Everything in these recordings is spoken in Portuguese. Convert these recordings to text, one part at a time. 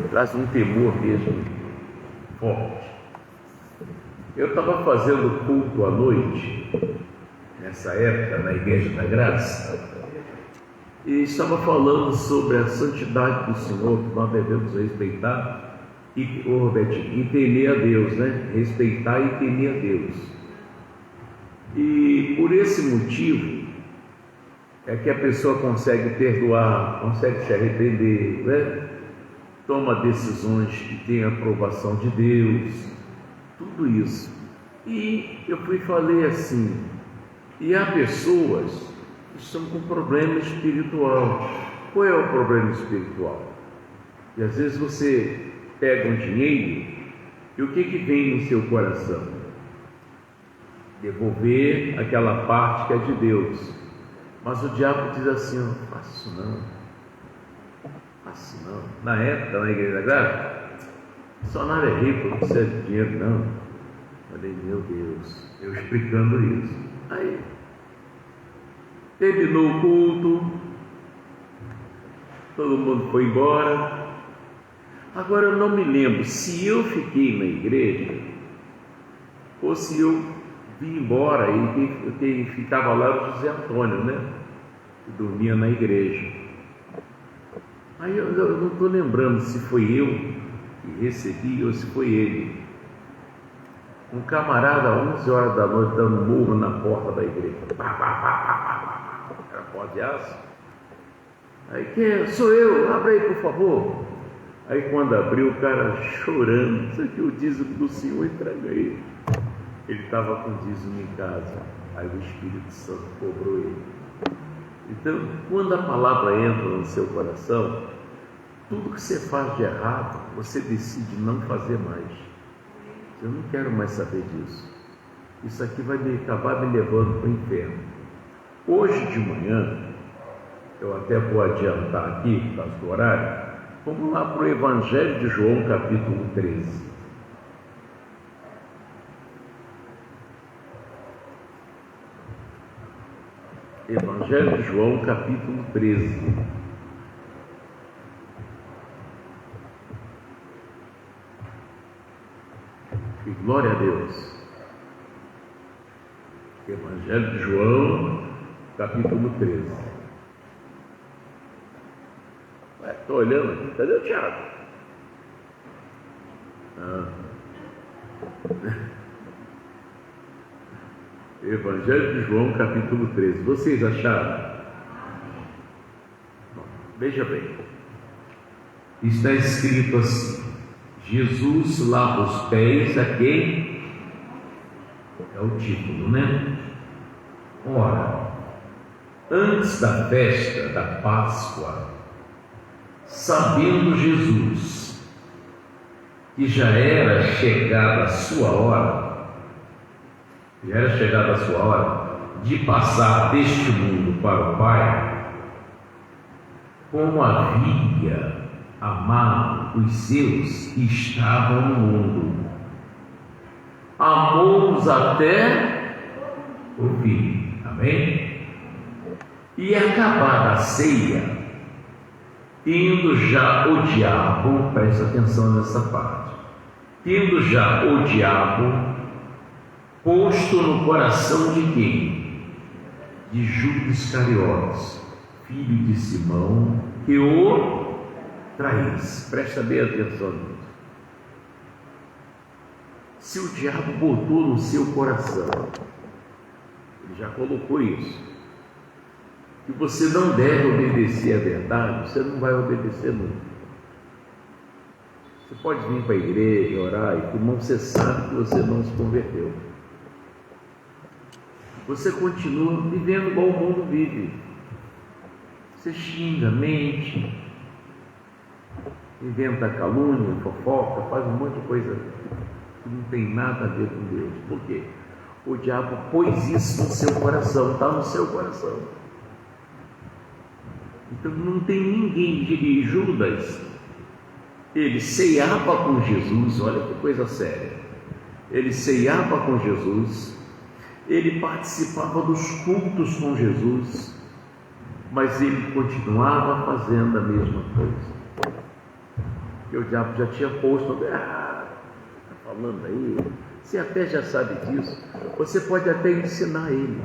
traz um temor mesmo forte. Eu estava fazendo culto à noite, nessa época, na Igreja da Graça, e estava falando sobre a santidade do Senhor, que nós devemos respeitar e temer a Deus, né? Respeitar e temer a Deus. E por esse motivo é que a pessoa consegue perdoar, consegue se arrepender, né? Toma decisões que têm a aprovação de Deus, tudo isso. E eu falei assim, e há pessoas que estão com problema espiritual. Qual é o problema espiritual? E às vezes você pega um dinheiro e o que vem no seu coração? Devolver aquela parte que é de Deus. Mas o diabo diz assim, não faça isso não, faça isso não. Na época, na Igreja da Graça, funcionário é rico, não precisa de dinheiro não. Falei, meu Deus, eu explicando isso. Aí, terminou o culto, todo mundo foi embora. Agora eu não me lembro se eu fiquei na igreja ou se eu vim embora e quem ficava lá era o José Antônio, né? Que dormia na igreja. Aí eu não estou lembrando se foi eu que recebi ou se foi ele. Um camarada, às 11 horas da noite, dando murro na porta da igreja. Era pó de aço. Aí, quem é? Sou eu, abre aí, por favor. Aí, quando abriu, o cara chorando, isso aqui é o dízimo do Senhor, entrega ele. Ele estava com dízimo em casa. Aí o Espírito Santo cobrou ele. Então, quando a palavra entra no seu coração, tudo que você faz de errado, você decide não fazer mais. Eu não quero mais saber disso. Isso aqui vai acabar me levando para o inferno. Hoje de manhã, eu até vou adiantar aqui, por causa do horário, vamos lá para o Evangelho de João, capítulo 13. Evangelho de João, capítulo 13. E glória a Deus. Evangelho de João, capítulo 13. Estou olhando aqui, cadê o Tiago? Evangelho de João, capítulo 13. Vocês acharam? Bom, veja bem. Está escrito assim: Jesus lava os pés a quem? É o título, né? Ora, antes da festa da Páscoa, sabendo Jesus que já era chegada a sua hora, de passar deste mundo para o Pai, como havia amado os seus que estavam no mundo, amou-os até o fim. Amém? E acabada a ceia, tendo já o diabo, presta atenção nessa parte, tendo já o diabo posto no coração de quem? De Judas Iscariotes, filho de Simão, que o traísse. Presta bem atenção nisso. Se o diabo botou no seu coração, ele já colocou isso, que você não deve obedecer à verdade, você não vai obedecer nunca. Você pode vir para a igreja, orar e tudo, mas você sabe que você não se converteu. Você continua vivendo igual o mundo vive. Você xinga, mente, inventa calúnia, fofoca, faz um monte de coisa que não tem nada a ver com Deus. Por quê? O diabo pôs isso no seu coração, está no seu coração. Então não tem ninguém de Judas. Ele ceiava com Jesus, olha que coisa séria. Ele ceiava com Jesus, ele participava dos cultos com Jesus, mas ele continuava fazendo a mesma coisa. que o diabo já tinha posto, está falando aí, você até já sabe disso, você pode até ensinar ele.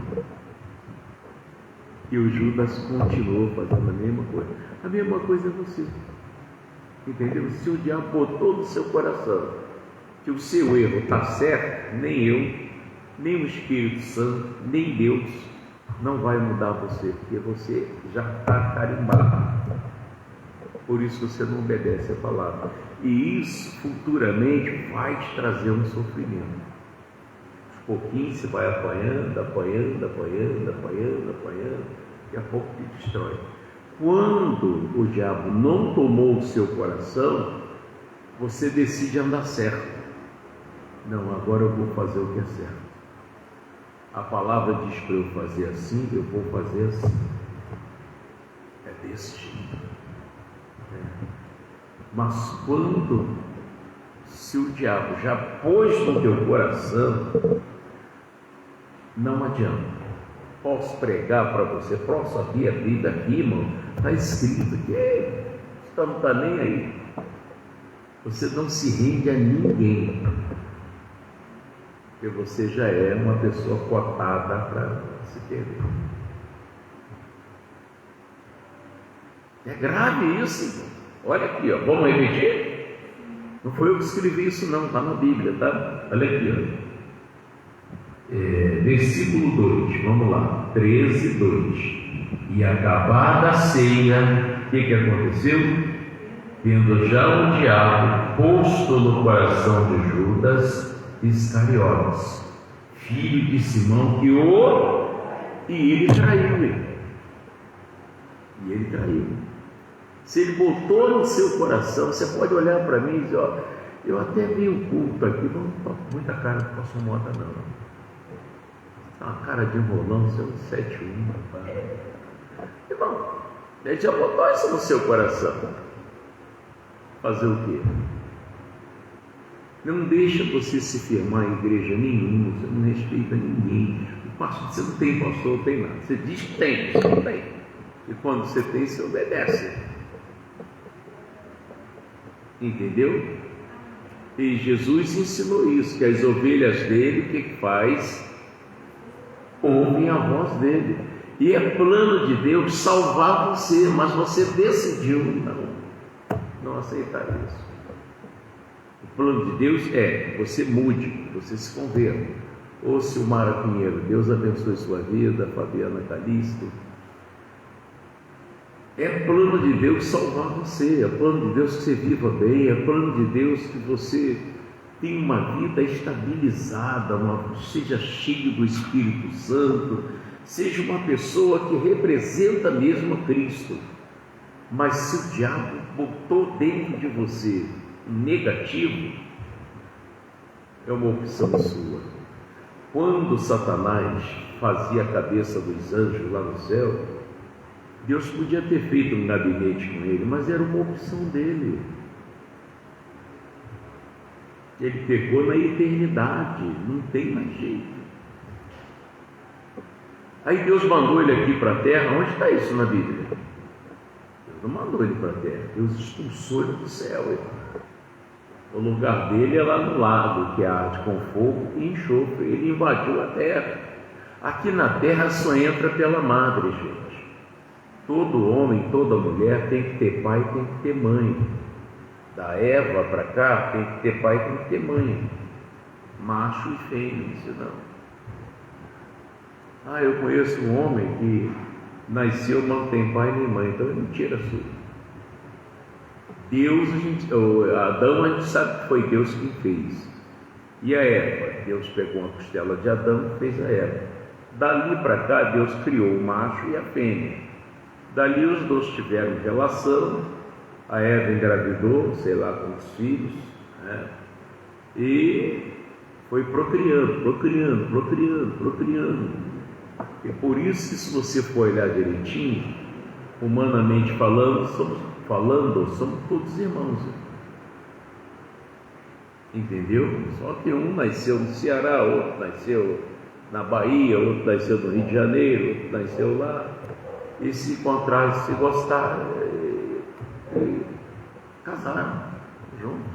E o Judas continuou fazendo a mesma coisa. A mesma coisa é você. Entendeu? Se o diabo botou no seu coração que o seu erro está certo, nem eu, nem o Espírito Santo, nem Deus não vai mudar você, porque você já está carimbado. Por isso você não obedece a palavra. E isso futuramente vai te trazer um sofrimento. Aos pouquinhos você vai apanhando, daqui a pouco te destrói. Quando o diabo não tomou o seu coração, você decide andar certo. Não, agora eu vou fazer o que é certo. A palavra diz para eu fazer assim, eu vou fazer assim. É desse jeito. Mas quando, se o diabo já pôs no teu coração, não adianta. Posso pregar para você, posso abrir a Bíblia aqui, irmão, está escrito que você não está nem aí. Você não se rende a ninguém, porque você já é uma pessoa cotada para se perder. É grave isso, irmão. Olha aqui, ó. Vamos repetir? Não foi eu que escrevi isso não, está na Bíblia, tá? Olha aqui, ó. Versículo 2, vamos lá, 13, 2. E acabada a ceia, o que aconteceu? Tendo já o diabo posto no coração de Judas Iscariotes, filho de Simão, e ele traiu ele. E ele traiu. Se ele botou no seu coração, você pode olhar para mim e dizer, ó, eu até vi o culto aqui, muita cara não posso moda não. Uma cara de enrolão, seu 7-1, rapaz. Irmão, ele já botou isso no seu coração. Fazer o quê? Não deixa você se firmar em igreja nenhuma, você não respeita ninguém. Você não tem pastor, não tem nada. Você diz que tem, você não tem. E quando você tem, você obedece. Entendeu? E Jesus ensinou isso, que as ovelhas dele, o que faz? Ouvem a voz dele. E é plano de Deus salvar você, mas você decidiu não aceitar isso. O plano de Deus é você mude, você se converta. Ô Silmara Pinheiro, Deus abençoe sua vida, Fabiana Calixto. É plano de Deus salvar você, é plano de Deus que você viva bem, é plano de Deus que você tenha uma vida estabilizada, seja cheio do Espírito Santo, seja uma pessoa que representa mesmo Cristo. Mas se o diabo botou dentro de você negativo, é uma opção sua. Quando Satanás fazia a cabeça dos anjos lá no céu, Deus podia ter feito um gabinete com ele, mas era uma opção dele. Ele pegou na eternidade, não tem mais jeito. Aí Deus mandou ele aqui para a terra. Onde está isso na Bíblia? Deus não mandou ele para a terra, Deus expulsou ele do céu. O lugar dele é lá no lago, que arde com fogo e enxofre. Ele invadiu a terra. Aqui na terra só entra pela madre, gente. Todo homem, toda mulher tem que ter pai, tem que ter mãe. Da Eva para cá, tem que ter pai, tem que ter mãe. Macho e fêmea, senão. Eu conheço um homem que nasceu, não tem pai nem mãe, então é mentira sua. Adão, a gente sabe que foi Deus quem fez. E a Eva, Deus pegou uma costela de Adão e fez a Eva. Dali para cá, Deus criou o macho e a fêmea. Dali os dois tiveram relação, a Eva engravidou, sei lá quantos filhos, né? E foi procriando. E por isso que, se você for olhar direitinho, humanamente falando, somos todos irmãos. Entendeu? Só que um nasceu no Ceará, outro nasceu na Bahia, outro nasceu no Rio de Janeiro, outro nasceu lá. E se encontrar, se gostar, casaram. juntos.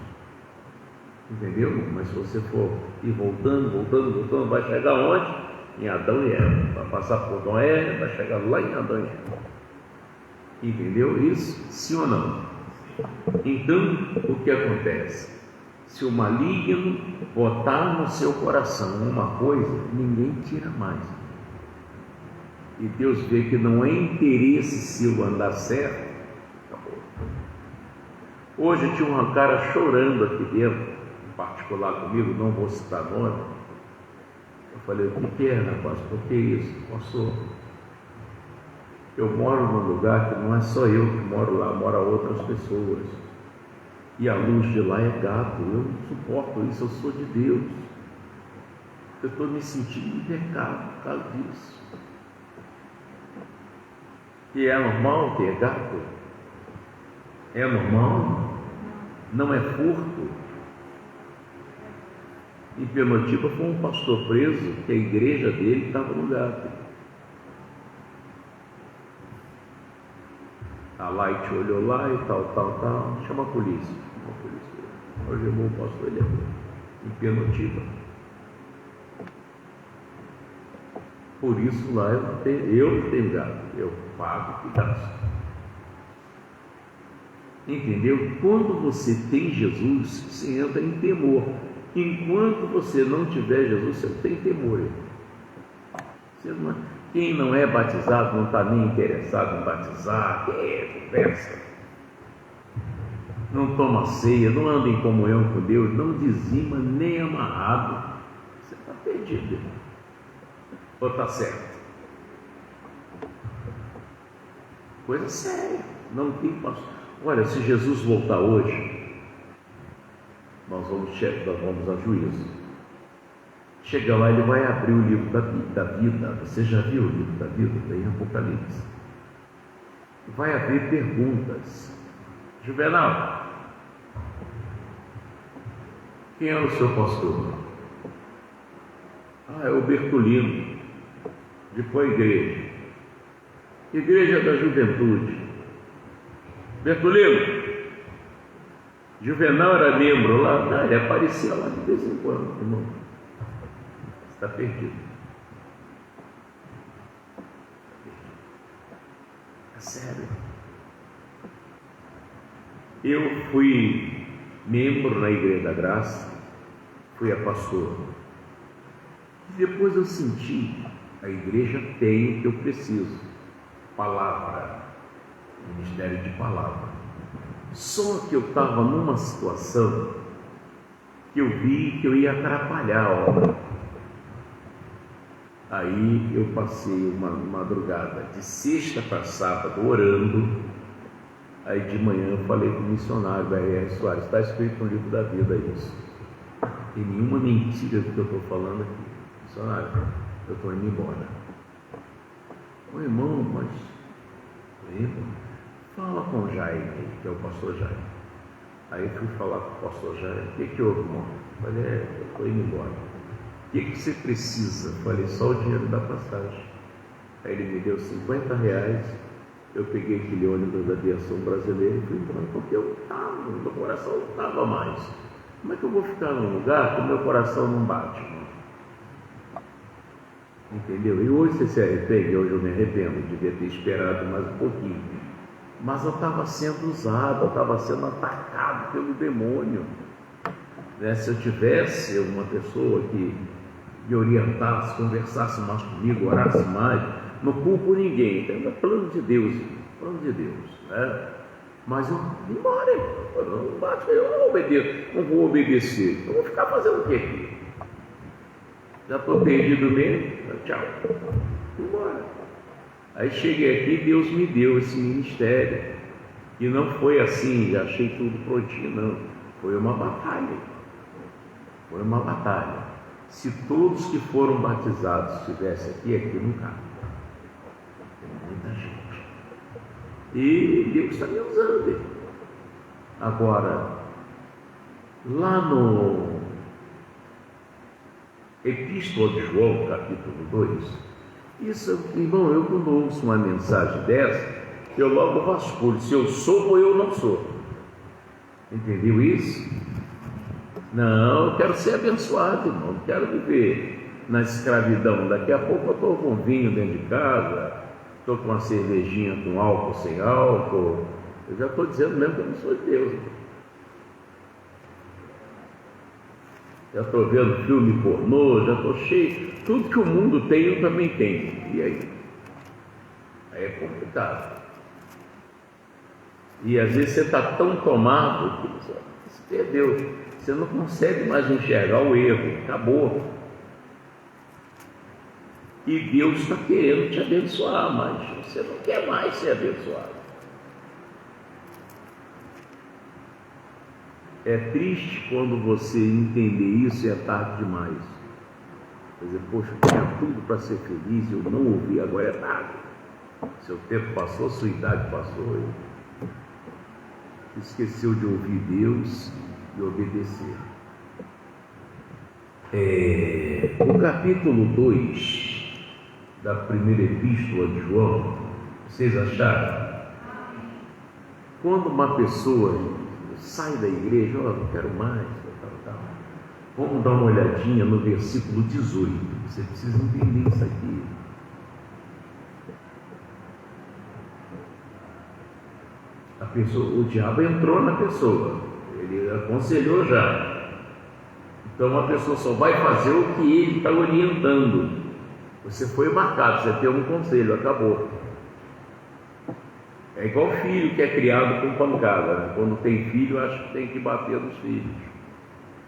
Entendeu? Mas se você for ir voltando, vai chegar onde? Em Adão e Eva. Vai passar por Noé, vai chegar lá em Adão e Eva. Entendeu isso? Sim ou não? Então, o que acontece? Se o maligno botar no seu coração uma coisa, ninguém tira mais. E Deus vê que não é interesse seu andar certo, acabou. Hoje tinha um cara chorando aqui dentro, em particular comigo, não vou citar nome. Eu falei, o que é, rapaz? Por que isso? Pastor, eu moro num lugar que não é só eu que moro lá, moram outras pessoas. E a luz de lá é gato, eu não suporto isso, eu sou de Deus. Eu estou me sentindo em pecado por causa disso. E é normal ter gato? É normal? Não é furto? Em Penotiba foi um pastor preso, que a igreja dele estava no gato. A Light olhou lá e tal, chama a polícia. Hoje levou o pastor, ele em Penotiba. Por isso lá eu não tenho gato, eu pago e gasto. Entendeu? Quando você tem Jesus, você entra em temor. Enquanto você não tiver Jesus, você tem temor. Quem não é batizado não está nem interessado em batizar, conversa. Não toma ceia, não anda em comunhão com Deus, não dizima nem amarrado. Você está perdido. Ou está certo? Coisa séria. Não tem pastor. Olha, se Jesus voltar hoje, nós vamos a juízo. Chega lá, ele vai abrir o livro da vida. Você já viu o livro da vida? Tem Apocalipse. Vai abrir perguntas. Juvenal, quem é o seu pastor? É o Bertolino. Depois a igreja. Igreja da Juventude. Bertolino. Juvenal era membro lá. Ele aparecia lá de vez em quando, irmão. Está perdido. É sério. Eu fui membro na Igreja da Graça, fui a pastor. E depois eu senti, a igreja tem o que eu preciso, palavra, ministério de palavra. Só que eu estava numa situação que eu vi que eu ia atrapalhar a obra. Aí eu passei uma madrugada de sexta para sábado orando. Aí de manhã eu falei com o missionário R.R. Soares, está escrito no livro da vida isso. Tem nenhuma mentira do que eu estou falando aqui. Missionário, eu estou indo embora. Ô irmão, mas fala com o Jair, que é o pastor Jair. Aí eu fui falar com o pastor Jair, o que houve, irmão? Eu falei, eu estou indo embora. O que você precisa? Eu falei, só o dinheiro da passagem. Aí ele me deu R$50. Eu peguei aquele ônibus da aviação brasileira e fui embora, porque meu coração não estava mais. Como é que eu vou ficar num lugar que o meu coração não bate, irmão? Entendeu? E hoje você se arrepende? Hoje eu me arrependo, devia ter esperado mais um pouquinho. Mas eu estava sendo usado, eu estava sendo atacado pelo demônio. Se eu tivesse uma pessoa que me orientasse, conversasse mais comigo, orasse mais, não culpo ninguém, é plano de Deus, né? Mas eu vou embora, eu não vou obedecer, eu vou ficar fazendo o quê aqui? Já estou perdido mesmo, tchau, vou embora. Aí cheguei aqui, Deus me deu esse ministério, e não foi assim, já achei tudo prontinho, não, foi uma batalha, se todos que foram batizados estivessem aqui não cabe. Muita gente. E Deus está me usando. Agora, lá no Epístola de João, capítulo 2, isso, irmão, eu quando ouço uma mensagem dessa, eu logo vasculho se eu sou ou eu não sou. Entendeu isso? Não, eu quero ser abençoado, irmão. Eu quero viver na escravidão. Daqui a pouco eu estou com vinho dentro de casa, estou com uma cervejinha com álcool, sem álcool. Eu já estou dizendo mesmo que eu não sou de Deus. Já estou vendo filme pornô, já estou cheio. Tudo que o mundo tem, eu também tenho. E aí? Aí é complicado. E às vezes você está tão tomado que você se perdeu. Você não consegue mais enxergar o erro. Acabou. E Deus está querendo te abençoar, mas você não quer mais ser abençoado. É triste quando você entender isso e é tarde demais. Quer dizer, poxa, eu tinha tudo para ser feliz, eu não ouvi, agora é tarde. Seu tempo passou, sua idade passou. Esqueceu de ouvir Deus e obedecer. O capítulo 2 da primeira epístola de João, vocês acharam? Quando uma pessoa sai da igreja, não quero mais, tal. Vamos dar uma olhadinha no versículo 18. Você precisa entender isso aqui. A pessoa, o diabo entrou na pessoa, ele aconselhou já. Então a pessoa só vai fazer o que ele está orientando. Você foi marcado, você tem um conselho, acabou. É igual filho que é criado com pancada, né? Quando tem filho, acha que tem que bater nos filhos.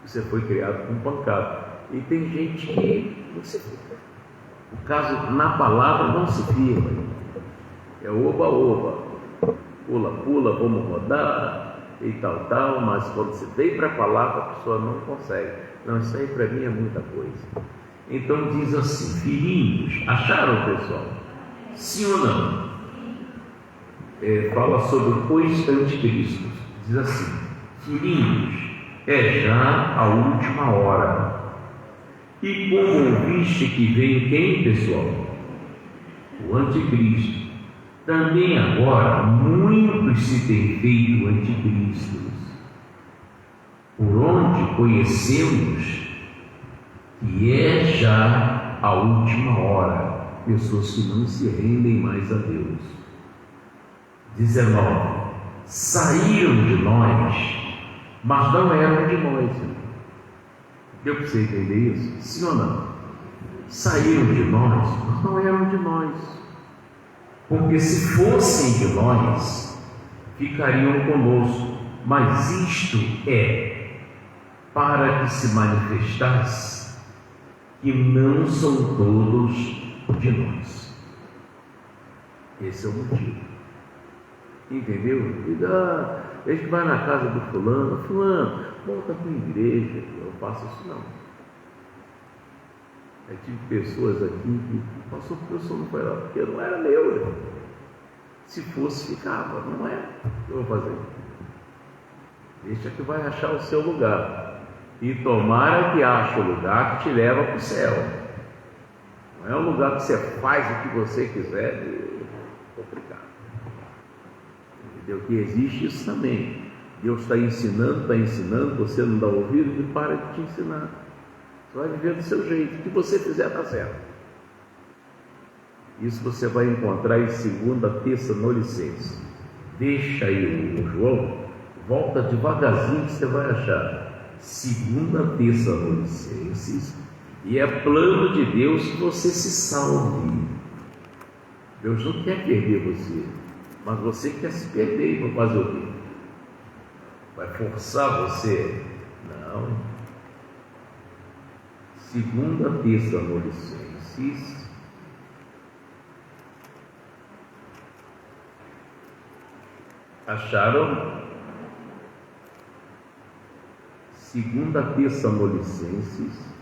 Você foi criado com pancada. E tem gente que o caso na palavra não se firma. É oba-oba. Pula, vamos rodar e tal, mas quando você vem para a palavra, a pessoa não consegue. Não, isso aí para mim é muita coisa. Então diz assim, filhinhos, acharam, pessoal? Sim ou não? Fala sobre os anticristos. Diz assim, filhinhos, é já a última hora. E como ouviste que vem quem, pessoal? O anticristo. Também agora muitos se têm feito anticristos, por onde conhecemos que é já a última hora, pessoas que não se rendem mais a Deus. 19. Saíram de nós, mas não eram de nós. Deu para você entender isso? Sim ou não? Saíram de nós, mas não eram de nós. Porque se fossem de nós, ficariam conosco. Mas isto é para que se manifestasse que não são todos de nós. Esse é o motivo. Entendeu? A gente vai na casa do fulano, volta para a igreja. Eu faço isso não. Eu tive pessoas aqui que passou por isso, não foi lá, porque não era meu. Se fosse, ficava, não é. O que eu vou fazer? Deixa que vai achar o seu lugar. E tomara que ache o lugar que te leva para o céu. Não é um lugar que você faz o que você quiser, é complicado. Entendeu? Que existe isso também. Deus está ensinando, você não dá ouvido, ele para de te ensinar. Você vai viver do seu jeito, o que você fizer está certo. Isso você vai encontrar em 2 Tessalonicenses. Deixa aí o João, volta devagarzinho que você vai achar. 2 Tessalonicenses, e é plano de Deus que você se salve. Deus não quer perder você, mas você quer se perder e vai fazer o quê? Vai forçar você? Não. 2 Tessalonicenses, acharam? 2 Tessalonicenses,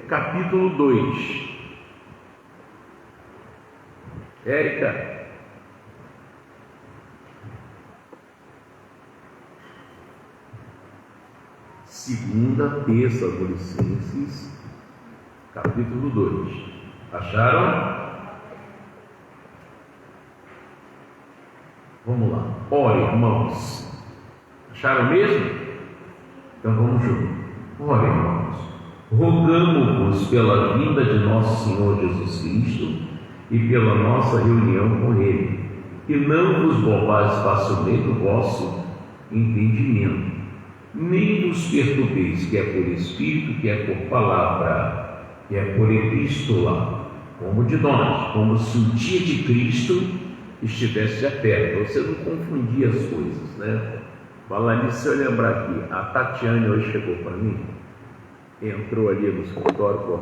capítulo 2. Érica, Segunda Tessalonicenses, capítulo 2. Acharam? Vamos lá. Ore, irmãos. Acharam mesmo? Então vamos juntos. Ore, irmãos. Rogamo-vos pela vinda de nosso Senhor Jesus Cristo e pela nossa reunião com Ele, que não vos bombais facilmente o vosso entendimento, nem vos perturbeis, que é por Espírito, que é por palavra, que é por epístola, como de nós, como se o dia de Cristo estivesse já perto. Você não confundia as coisas, né? Falar nisso, se eu lembrar aqui, a Tatiane hoje chegou para mim, entrou ali no escritório com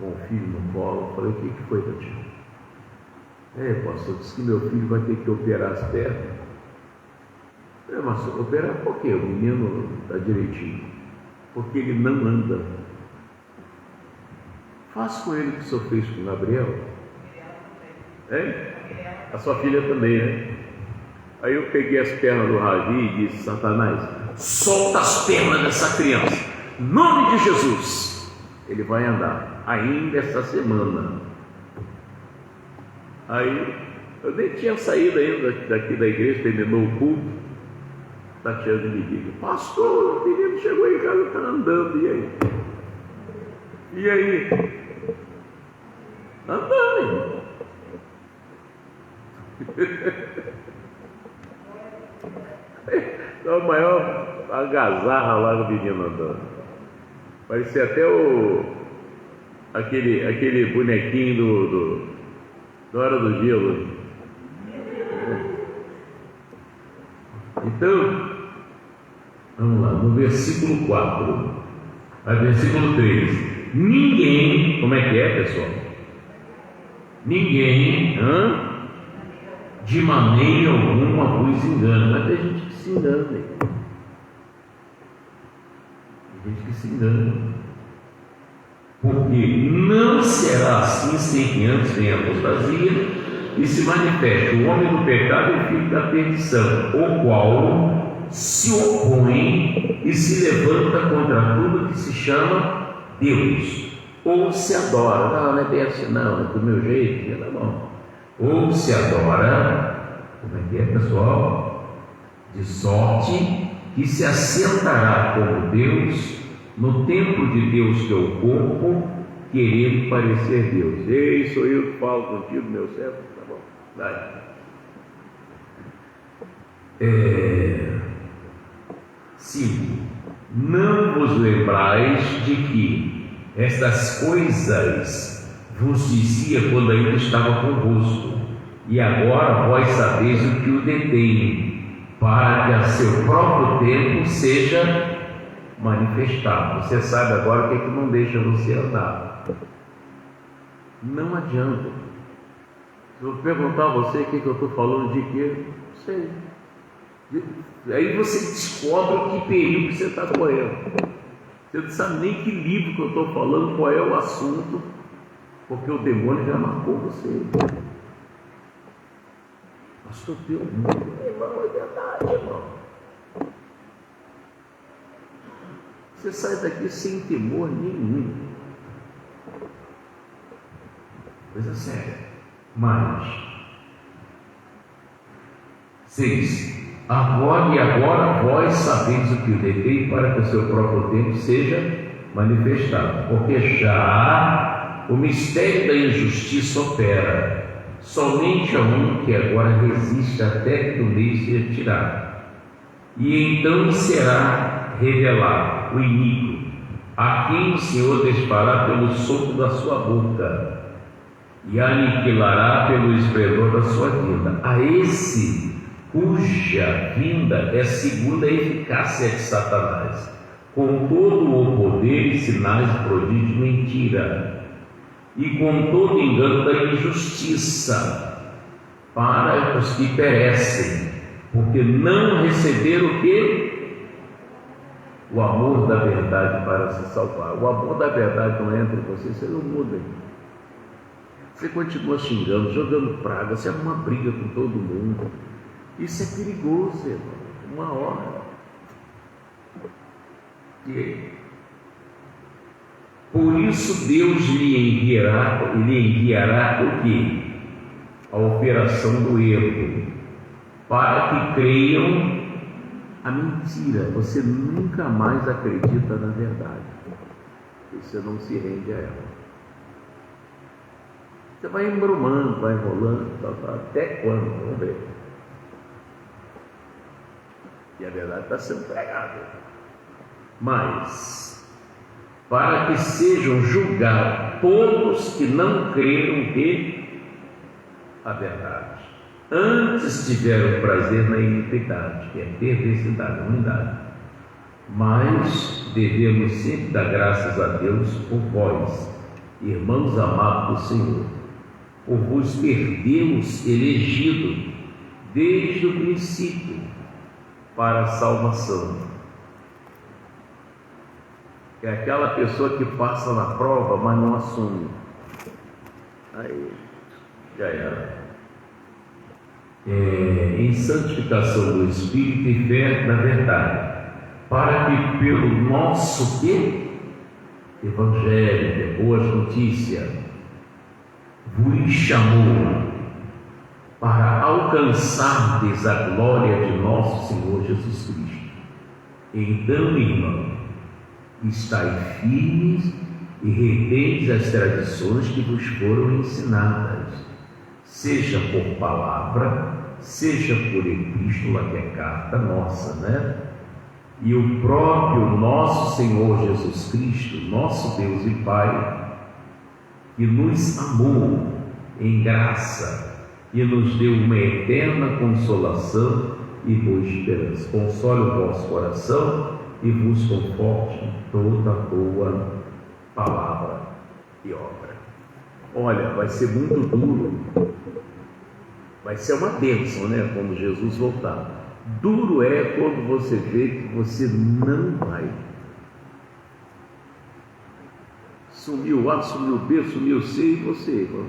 o filho no colo. Eu falei: o que foi, Tatiane? Pastor, disse que meu filho vai ter que operar as pernas. Mas operar por quê? O menino está direitinho. Porque ele não anda. Faz com ele o que o senhor fez com o Gabriel. A sua filha também, né? Aí eu peguei as pernas do Ravi e disse: Satanás, solta as pernas dessa criança, em nome de Jesus. Ele vai andar ainda essa semana. Aí eu nem tinha saído ainda daqui da igreja, terminou o culto. Tatiana me liga: pastor, o menino chegou em casa, está andando. E aí? E aí? Andando, irmão. Então, a maior algazarra lá do menino andando. Parecia até aquele bonequinho da Hora do Gelo. Então, vamos lá, no versículo 4, versículo 3. Ninguém, como é que é, pessoal? Ninguém, de maneira alguma vos engana. Mas tem gente que se engana. Tem gente que se engana. Porque não será assim sem que antes venha a apostasia e se manifeste o homem do pecado e o filho da perdição, o qual se opõe e se levanta contra tudo que se chama Deus, ou se adora. Não é bem assim, não, é do meu jeito, tá bom. Ou se adora, como é que é, pessoal? De sorte que se assentará como Deus no templo de Deus, que é o corpo, querendo parecer Deus. Ei, sou eu que falo contigo, meu servo. Tá bom, vai. 5. Não vos lembrais de que estas coisas vos dizia quando ainda estava convosco, e agora vós sabeis o que o detém, para que a seu próprio tempo seja manifestado. Você sabe agora o que é que não deixa você andar. Não adianta. Se eu perguntar a você o que eu estou falando de quê, não sei. Aí você descobre que perigo que você está correndo. Você não sabe nem que livro que eu estou falando, qual é o assunto, porque o demônio já marcou você. Pastor, teu mundo, irmão, é verdade, irmão. Você sai daqui sem temor nenhum. Coisa séria. Mas 6. Agora vós sabeis o que o detém, para que o seu próprio tempo seja manifestado, porque já o mistério da injustiça opera. Somente a um que agora resiste até que do meio seja tirado, e então será revelado o iníquo, a quem o Senhor desfará pelo sopro da sua boca e aniquilará pelo esplendor da sua vinda. A esse cuja vinda é segundo a eficácia de Satanás, com todo o poder e sinais de prodígio de mentira, e com todo engano da injustiça, para os que perecem, porque não receberam o quê? O amor da verdade para se salvar. O amor da verdade não entra em você, você não muda. Você continua xingando, jogando praga, você arruma briga com todo mundo. Isso é perigoso, irmão. Uma hora. Por isso Deus lhe enviará o quê? A operação do erro, para que creiam a mentira. Você nunca mais acredita na verdade. Você não se rende a ela. Você vai embromando, vai enrolando, até quando? Vamos ver. E a verdade está sendo pregada. Mas, para que sejam julgados todos que não creram que a verdade. Antes tiveram prazer na iniquidade, que é perversidade, ruindade. Mas devemos sempre dar graças a Deus por vós, irmãos amados do Senhor, por vos termos elegido desde o princípio para a salvação. É aquela pessoa que passa na prova, mas não assume. Aí, já era. Em santificação do Espírito e fé na verdade, para que pelo nosso Evangelho, que é boas notícias, vos chamou para alcançardes a glória de nosso Senhor Jesus Cristo. Então, irmão, estai firmes e retendes as tradições que vos foram ensinadas, seja por palavra, seja por epístola, que é carta nossa, né? E o próprio nosso Senhor Jesus Cristo, nosso Deus e Pai, que nos amou em graça e nos deu uma eterna consolação e boa esperança, console o vosso coração e vos conforte em toda boa palavra e obra. Olha, vai ser muito duro, vai ser uma bênção, né? Quando Jesus voltar. Duro é quando você vê que você não vai. Sumiu A, sumiu B, sumiu C e você, irmão.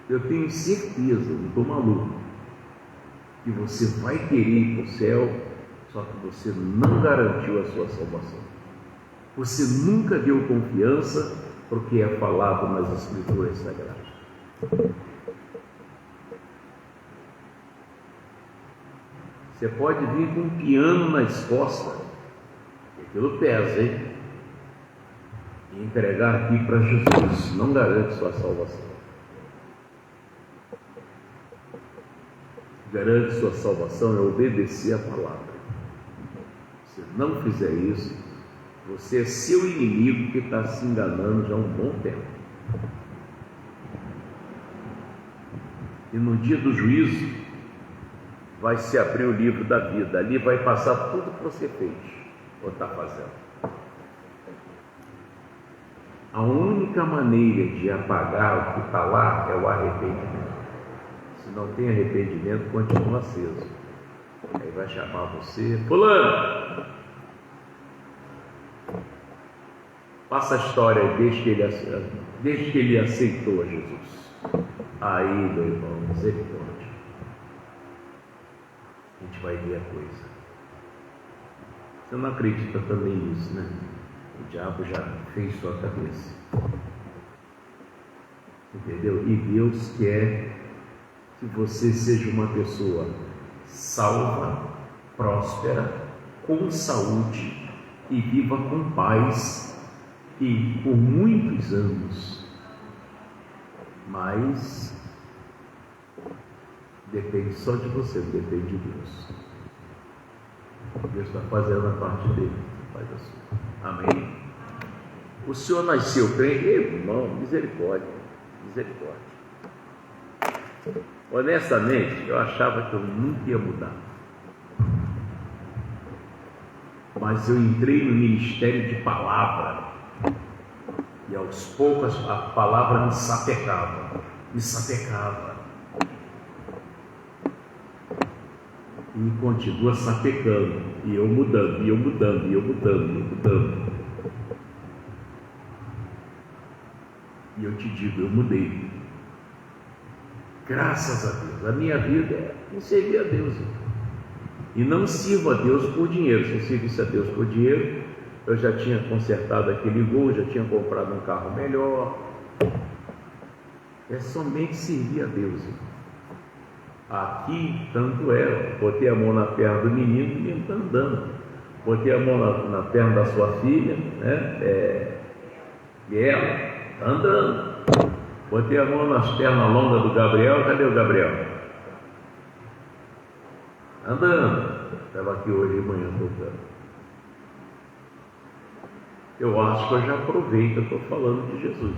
Eu tenho certeza, não estou maluco, que você vai querer ir para o céu, só que você não garantiu a sua salvação. Você nunca deu confiança porque é falado nas Escrituras Sagradas. Você pode vir com um piano nas costas, aquilo pesa, hein? E entregar aqui para Jesus, não garante sua salvação. Garante sua salvação é obedecer a palavra. Se não fizer isso, você é seu inimigo que está se enganando já há um bom tempo. E no dia do juízo, vai se abrir o livro da vida. Ali vai passar tudo que você fez ou está fazendo. A única maneira de apagar o que está lá é o arrependimento. Se não tem arrependimento, continua aceso. Aí vai chamar você, fulano, passa a história desde que ele aceitou a Jesus. Aí, meu irmão, misericórdia, a gente vai ver a coisa. Você não acredita também nisso, né? O diabo já fez sua cabeça, entendeu? E Deus quer que você seja uma pessoa salva, próspera, com saúde e viva com paz e por muitos anos. Mas depende só de você, não depende de Deus. Deus está fazendo a parte dele, faz a sua. Amém? O senhor nasceu crente, irmão, misericórdia, misericórdia. Honestamente, eu achava que eu nunca ia mudar. Mas eu entrei no ministério de palavra. E aos poucos a palavra me sapecava. E continua sapecando. E eu mudando. E eu te digo, eu mudei. Graças a Deus. A minha vida é em servir a Deus. E não sirvo a Deus por dinheiro. Se eu servisse a Deus por dinheiro, eu já tinha consertado aquele Gol, já tinha comprado um carro melhor. É somente servir a Deus. Aqui, tanto é, botei a mão na perna do menino, o menino está andando. Botei a mão na perna da sua filha, né? E ela está andando. Botei a mão nas pernas longas do Gabriel, cadê o Gabriel? Andando. Estava aqui hoje de manhã tocando. Eu acho que eu já provei que eu estou falando de Jesus.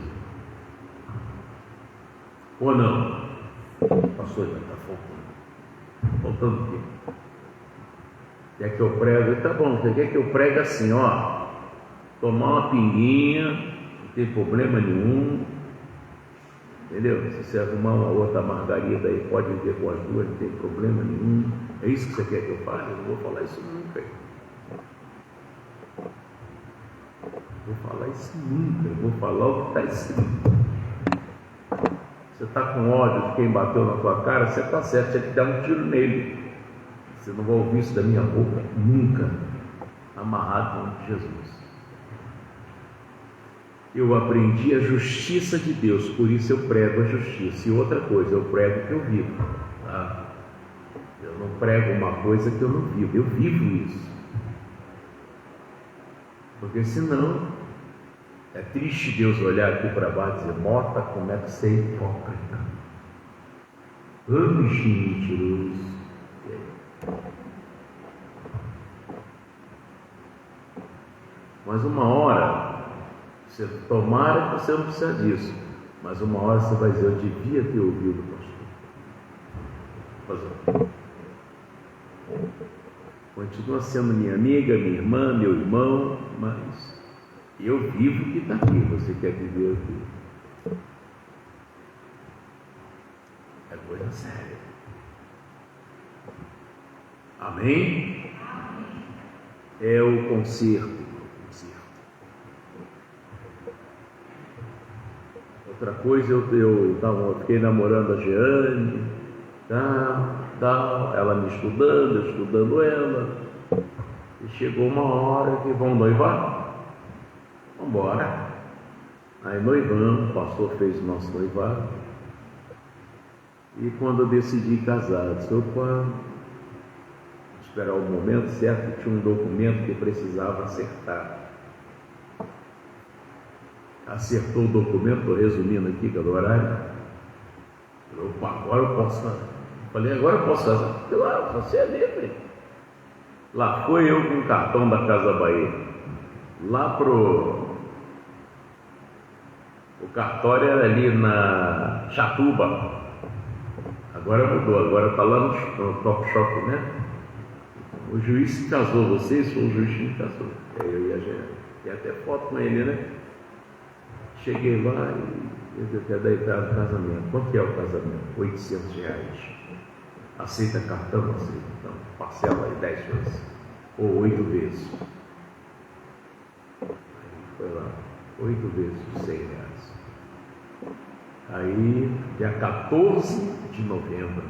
Ou não? Pastor, já está faltando. Faltando o quê? Quer que eu prego? Tá bom, você quer que eu pregue assim, ó, tomar uma pinguinha, não tem problema nenhum, entendeu? Se você arrumar uma outra margarida aí, pode viver com as duas, não tem problema nenhum. É isso que você quer que eu fale? Eu não vou falar isso nunca. Vou falar isso nunca, eu vou falar o que está escrito. Você está com ódio de quem bateu na tua cara, você está certo, você tem que dar um tiro nele. Você não vai ouvir isso da minha boca nunca, amarrado no nome de Jesus. Eu aprendi a justiça de Deus, por isso eu prego a justiça. E outra coisa, eu prego o que eu vivo. Tá? Eu não prego uma coisa que eu não vivo, eu vivo isso. Porque senão, é triste Deus olhar aqui para baixo e dizer, Mota, como é que você é hipócrita. Ô bichinho mentiroso. Mas uma hora, você tomara que você não precisa disso, mas uma hora você vai dizer, eu devia ter ouvido o pastor. Continua sendo minha amiga, minha irmã, meu irmão, mas eu vivo o que está aqui, você quer viver aqui. É coisa séria. Amém? É o conserto. Outra coisa, eu fiquei namorando a Jeane, ela me estudando, eu estudando ela, e chegou uma hora que vão noivar, vamos embora. Aí noivamos, o pastor fez o nosso noivado, e quando eu decidi casar, eu disse, opa, esperar o momento certo, tinha um documento que precisava acertar. Acertou o documento, estou resumindo aqui, que é do horário. Opa, agora eu posso casar. Falei, agora eu posso casar. Claro, você é livre. Lá foi eu com o cartão da Casa Bahia. Lá o cartório era ali na Chatuba. Agora mudou, agora está lá no Top Shop, né? O juiz se casou, vocês foi o juiz que me casou. Eu e a gente. Tem até foto com ele, né? Cheguei lá e eu até deitado no casamento. Quanto que é o casamento? R$800. Aceita cartão? Aceita. Então, parcela aí 10 vezes. Ou 8 vezes. Aí foi lá, 8 vezes de R$100. Aí, dia 14 de novembro.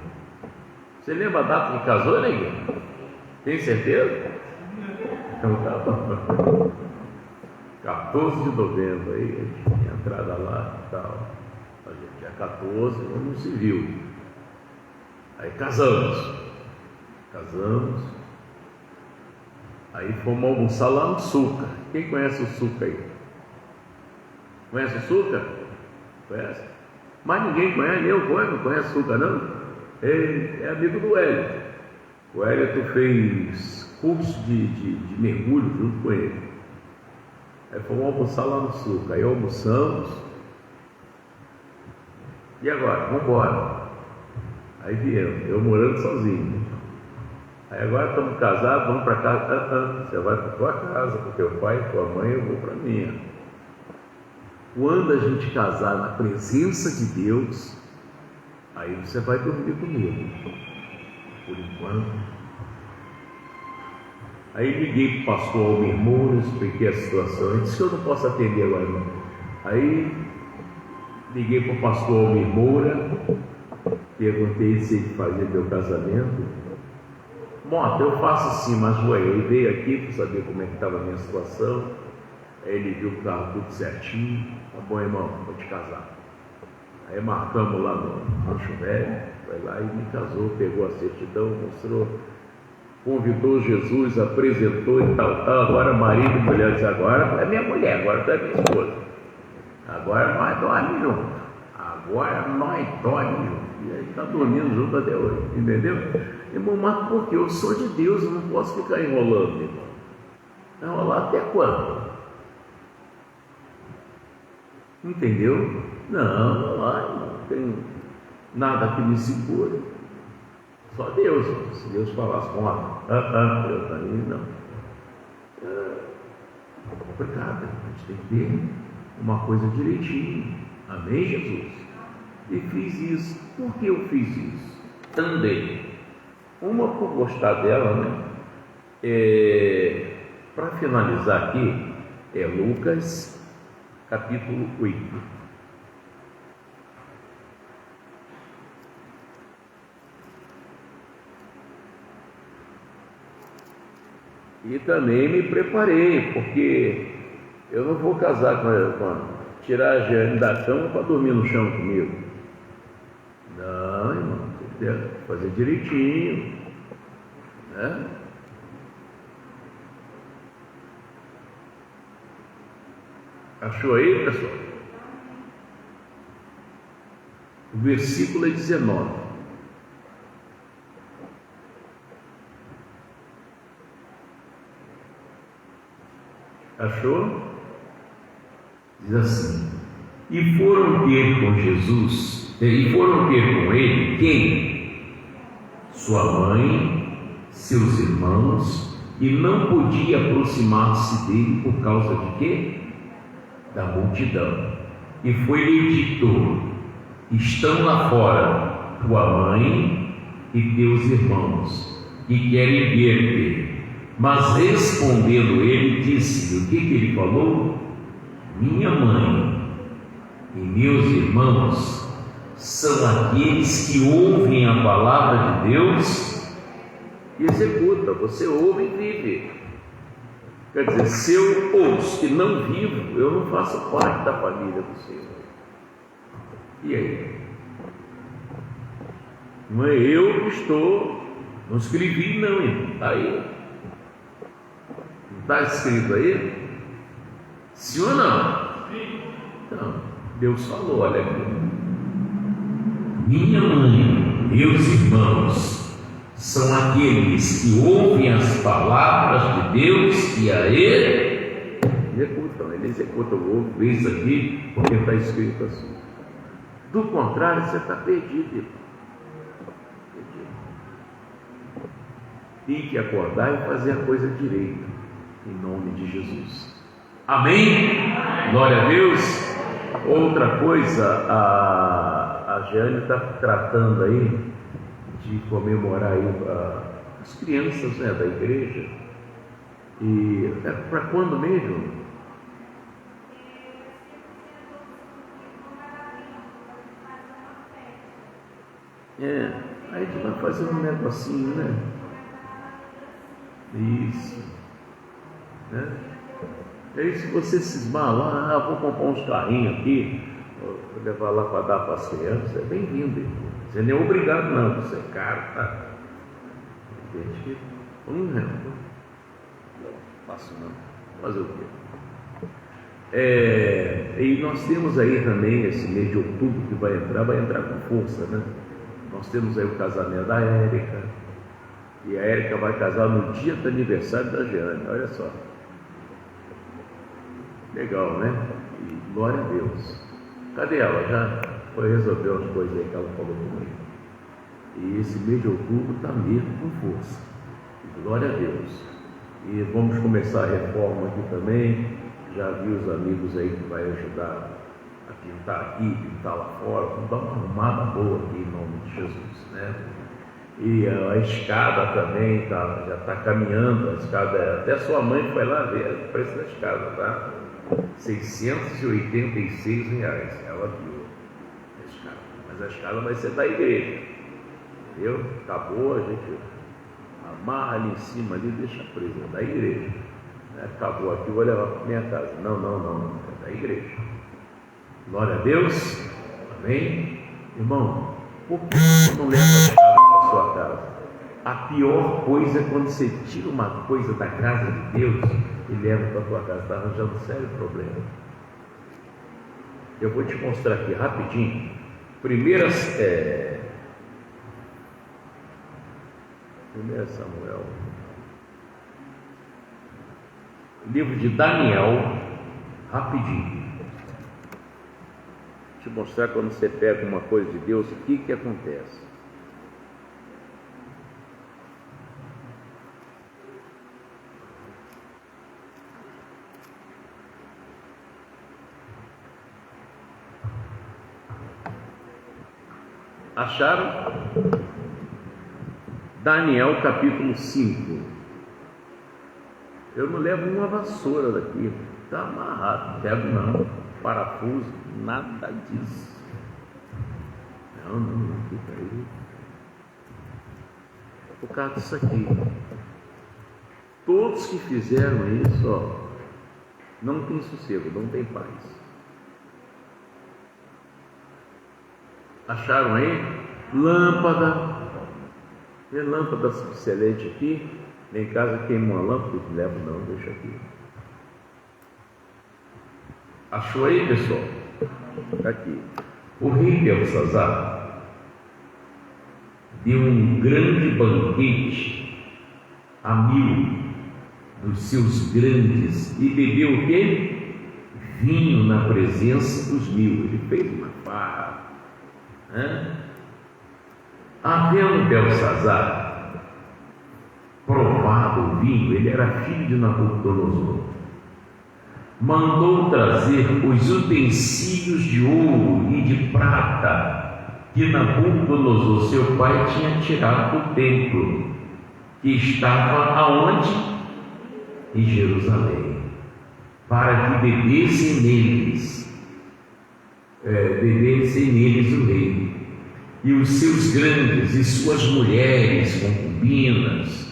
Você lembra a data que casou, ninguém? Tem certeza? Então tá bom. 14 de novembro, aí a gente tinha entrada lá e tal. A gente tinha 14, não se viu. Aí casamos. Aí fomos almoçar lá no Suca. Quem conhece o Suca aí? Conhece o Suca? Conhece? Mas ninguém conhece, eu não conhece o Suca não? Ele é amigo do Hélio. O Hélio fez curso de mergulho junto com ele. Aí fomos almoçar lá no Suca. Aí almoçamos. E agora? Vamos embora. Aí viemos, eu morando sozinho. Aí agora estamos casados, vamos para casa. Você vai para a tua casa, com teu pai e tua mãe, eu vou para a minha. Quando a gente casar na presença de Deus, aí você vai dormir comigo. Por enquanto. Aí liguei para o pastor Almir Moura, expliquei a situação. Ele disse que eu não posso atender agora não. Aí liguei para o pastor Almir Moura, perguntei se ele fazia meu casamento. Mota, eu faço assim, mas ué, ele veio aqui para saber como é que estava a minha situação. Aí ele viu que estava tudo certinho. Tá bom, irmão, vou te casar. Aí marcamos lá no Rancho Velho, Foi lá e me casou, pegou a certidão, mostrou, convidou Jesus, apresentou e tal. Agora marido e mulher diz, agora é minha mulher, agora tu é minha esposa. Agora nós dormimos juntos. Agora nós dormimos juntos. E aí está dormindo junto até hoje, entendeu? Irmão, mas por quê? Eu sou de Deus, eu não posso ficar enrolando, irmão. Enrolar até quando? Entendeu? Não tem nada que me segure. Só Deus. Se Deus falasse com Deus aí, não. É complicado. A gente tem que ter uma coisa direitinho. Amém, Jesus? E fiz isso. Por que eu fiz isso? Também. Uma por gostar dela, né? Para finalizar aqui, é Lucas capítulo 8. E também me preparei, porque eu não vou casar com ela, tirar a Jeane da cama para dormir no chão comigo. Não, irmão, tem que fazer direitinho, né? Achou aí, pessoal? O versículo é 19. Achou? Diz assim: e foram ter com Jesus, e foram ter com ele quem? Sua mãe, seus irmãos, e não podia aproximar-se dele por causa de quê? Da multidão. E foi-lhe dito: estão lá fora tua mãe e teus irmãos, que querem ver-te. Mas respondendo ele, disse-lhe, o que ele falou? Minha mãe e meus irmãos são aqueles que ouvem a palavra de Deus e executam. Você ouve e vive. Quer dizer, se eu ouço e não vivo, eu não faço parte da família do Senhor. E aí? Não é eu que estou, não escrevi não, está aí. Não está escrito aí? Sim ou não? Sim. Então, Deus falou, olha aqui. Minha mãe, meus irmãos, são aqueles que ouvem as palavras de Deus e a Ele executam. Ele executa o ovo, vê isso aqui, porque está escrito assim. Do contrário, você está perdido. Tem que acordar e fazer a coisa direita, em nome de Jesus. Amém? Glória a Deus. Outra coisa, a Jeane está tratando aí de comemorar aí as crianças, né, da igreja. E é para quando mesmo? Aí a gente vai fazer um negocinho, né? Isso, né? E aí, se você cismar lá, vou comprar uns carrinhos aqui, vou levar lá para dar para as crianças, é bem-vindo, irmão. Você nem é obrigado, não, você é caro, tá? Gente, não faço não, fazer o quê? E nós temos aí também esse mês de outubro que vai entrar com força, né? Nós temos aí o casamento da Érica, e a Érica vai casar no dia do aniversário da Jeane, olha só. Legal, né? E glória a Deus. Cadê ela? Já foi resolver as coisas aí que ela falou comigo. E esse mês de outubro está mesmo com força. E glória a Deus. E vamos começar a reforma aqui também. Já vi os amigos aí que vai ajudar a pintar aqui, pintar lá fora. Vamos dar uma arrumada boa aqui em nome de Jesus, né? E a escada também já está caminhando. A escada, até sua mãe foi lá ver o preço da escada, tá? R$686, ela viu a escada, mas a escada vai ser da igreja, entendeu? Acabou, a gente amarra ali em cima, ali, deixa presa, é da igreja, acabou aqui, vou levar para minha casa, não, é da igreja. Glória a Deus, amém? Irmão, Por que você não leva a chave para a sua casa? A pior coisa é quando você tira uma coisa da casa de Deus e leva para a tua casa. Está arranjando um sério problema. Eu vou te mostrar aqui rapidinho. Primeira Samuel, livro de Daniel, rapidinho. Vou te mostrar quando você pega uma coisa de Deus, o que acontece. Acharam? Daniel capítulo 5. Eu não levo uma vassoura daqui, está amarrado, pego não, parafuso, nada disso. Não, fica aí. Por causa disso aqui. Todos que fizeram isso, ó, não tem sossego, não tem paz. Acharam aí? Lâmpada. Tem lâmpada excelente aqui. Lá em casa queima uma lâmpada, levo não, deixa aqui. Achou aí, pessoal? Aqui. O rei Belsazar deu um grande banquete a 1000 dos seus grandes e bebeu o quê? Vinho na presença dos 1000. Ele fez uma farra. Havendo Belsazar provado o vinho, ele era filho de Nabucodonosor, mandou trazer os utensílios de ouro e de prata que Nabucodonosor, seu pai, tinha tirado do templo, que estava aonde? Em Jerusalém, para que bebessem neles o rei, e os seus grandes e suas mulheres concubinas.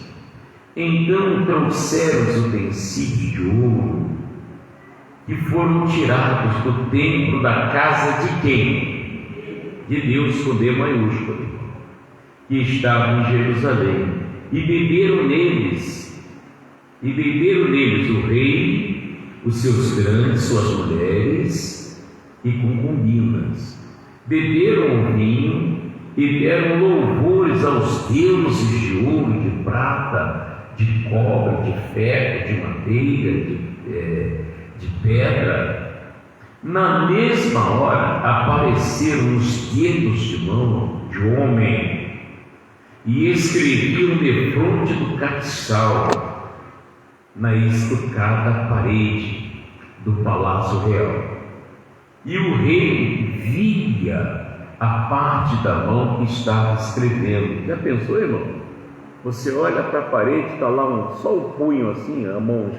Então trouxeram os utensílios de ouro que foram tirados do templo da casa de quem? De Deus, com D maiúsculo, que estava em Jerusalém, e beberam neles o rei, os seus grandes, suas mulheres e concubinas. Beberam o vinho e deram louvores aos deuses de ouro, de prata, de cobre, de ferro, de madeira, de pedra. Na mesma hora apareceram os dedos de mão de homem e escreviam defronte do castiçal na estucada parede do palácio real. E o rei via a parte da mão que estava escrevendo. Já pensou, irmão? Você olha para a parede, está lá só o punho assim, a mão.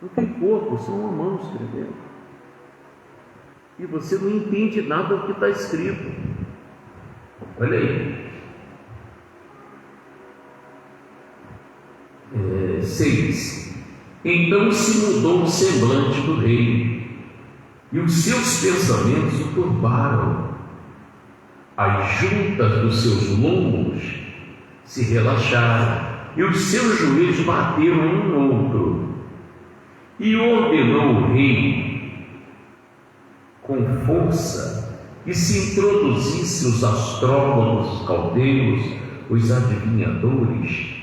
Não tem corpo, só uma mão escrevendo. E você não entende nada do que está escrito. Olha aí. 6. Então se mudou o semblante do rei, e os seus pensamentos o turbaram. As juntas dos seus lombos se relaxaram, e os seus joelhos bateram um no outro. E ordenou o rei com força que se introduzissem os astrólogos, os caldeus, os adivinhadores.